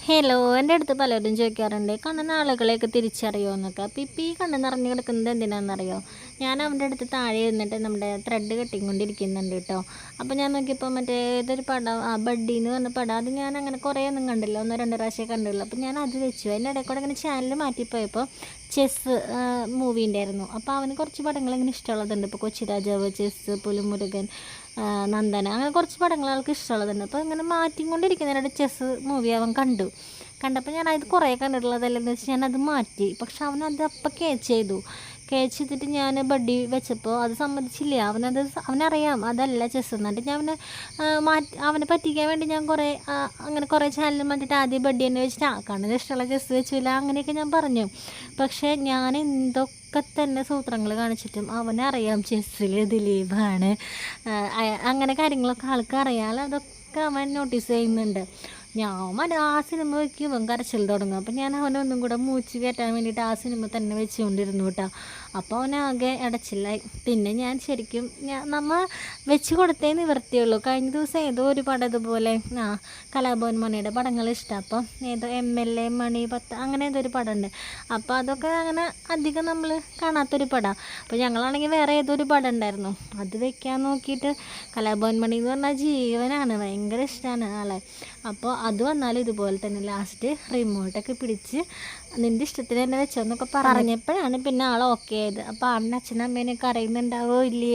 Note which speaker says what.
Speaker 1: Hello, എൻ്റെ അടുത്ത് പലരും ചോദിക്കാറുണ്ട് കണ്ണൻ ആളുകളെയൊക്കെ തിരിച്ചറിയുമോ എന്നൊക്കെ. അപ്പോൾ ഇപ്പോൾ ഈ കണ്ണ് നിറഞ്ഞു കിടക്കുന്നത് എന്തിനാണെന്നറിയോ? ഞാൻ അവൻ്റെ അടുത്ത് താഴെ ഇരുന്നിട്ട് നമ്മുടെ ത്രെഡ് കെട്ടിക്കൊണ്ടിരിക്കുന്നുണ്ട് കേട്ടോ. അപ്പോൾ ഞാൻ നോക്കിയപ്പോൾ മറ്റേ ഏതൊരു പടം, ബഡ്ഡി എന്ന് പറഞ്ഞ പടം, അത് ഞാൻ അങ്ങനെ കുറേ ഒന്നും കണ്ടില്ല, ഒന്നോ രണ്ടോ പ്രാവശ്യമേ കണ്ടുള്ളൂ. അപ്പോൾ ഞാൻ അത് വെച്ചു. അതിൻ്റെ ഇടയിൽ കൂടെ ഇങ്ങനെ ചാനൽ മാറ്റിപ്പോയപ്പോൾ ചെസ്സ് മൂവി ഉണ്ടായിരുന്നു. അപ്പോൾ അവന് കുറച്ച് പടങ്ങൾ ഇങ്ങനെ ഇഷ്ടമുള്ളതുണ്ട്. ഇപ്പോൾ കൊച്ചി രാജാവ്, ചെസ്സ്, പുലിമുരുകൻ, നന്ദന, അങ്ങനെ കുറച്ച് പടങ്ങൾ ആൾക്ക് ഇഷ്ടമുള്ളതുണ്ട്. അപ്പോൾ ഇങ്ങനെ മാറ്റിക്കൊണ്ടിരിക്കുന്നതിനിടെ ചെസ്സ് മൂവി അവൻ കണ്ടപ്പോൾ ഞാൻ അത് കുറേ കണ്ടിട്ടുള്ളതല്ലെന്ന് വെച്ച് ഞാനത് മാറ്റി. പക്ഷെ അവനത് അപ്പം ക്യാച്ച് ചെയ്തിട്ട് ഞാൻ ബഡ്ഡി വെച്ചപ്പോൾ അത് സമ്മതിച്ചില്ല. അവനറിയാം അതല്ല ചെസ്സ്. എന്നിട്ട് ഞാൻ അവനെ പറ്റിക്കാൻ വേണ്ടി ഞാൻ അങ്ങനെ കുറേ ചാനൽ മാറ്റിയിട്ട് ആദ്യം ബഡ്ഡി തന്നെ വെച്ചിട്ട് കണ്ണിന് ഇഷ്ടമുള്ള ചെസ്സ് വെച്ചില്ല, അങ്ങനെയൊക്കെ ഞാൻ പറഞ്ഞു. പക്ഷേ ഞാൻ എന്തൊക്കെ തന്നെ സൂത്രങ്ങൾ കാണിച്ചിട്ടും അവനറിയാം ചെസ്സിൽ ദിലീപാണ്, അങ്ങനെ കാര്യങ്ങളൊക്കെ ആൾക്ക് അറിയാമല്ലോ. അതൊക്കെ അവൻ നോട്ടീസ് ചെയ്യുന്നുണ്ട്. ഞാൻ ആ സിനിമ വയ്ക്കുമ്പം കരച്ചിൽ തുടങ്ങും. അപ്പം ഞാൻ അവനൊന്നും കൂടെ മൂച്ച് കയറ്റാൻ വേണ്ടിയിട്ട് ആ സിനിമ തന്നെ വെച്ചുകൊണ്ടിരുന്നു കേട്ടോ. അപ്പോൾ അവനാകെ ഇടച്ചില്ലായി. പിന്നെ ഞാൻ ശരിക്കും നമ്മൾ വെച്ച് കൊടുത്തേ നിവർത്തിയുള്ളൂ. കഴിഞ്ഞ ദിവസം ഏതോ ഒരു പടം ഇതുപോലെ കലാഭവൻ മണിയുടെ പടങ്ങൾ ഇഷ്ടം. അപ്പം ഏതോ MLA മണി 10 അങ്ങനെ ഏതോ ഒരു പടമുണ്ട്. അപ്പോൾ അതൊക്കെ അങ്ങനെ അധികം നമ്മൾ കാണാത്തൊരു പടമാണ്. അപ്പോൾ ഞങ്ങളാണെങ്കിൽ വേറെ ഏതോ ഒരു പടം ഉണ്ടായിരുന്നു, അത് വെക്കാൻ നോക്കിയിട്ട് കലാഭവൻ മണി എന്ന് പറഞ്ഞാൽ ജീവനാണ്, ഭയങ്കര ഇഷ്ടമാണ് ആളെ. അപ്പോൾ അത് വന്നാലും ഇതുപോലെ തന്നെ ലാസ്റ്റ് റിമോട്ടൊക്കെ പിടിച്ച് നിൻ്റെ ഇഷ്ടത്തിന് തന്നെ വെച്ചോന്നൊക്കെ പറഞ്ഞപ്പോഴാണ് പിന്നെ ആൾ ഓക്കെ ആയത്. അപ്പോൾ അച്ഛനും അമ്മേനെയൊക്കെ അറിയുന്നുണ്ടാവോ ഇല്ലേ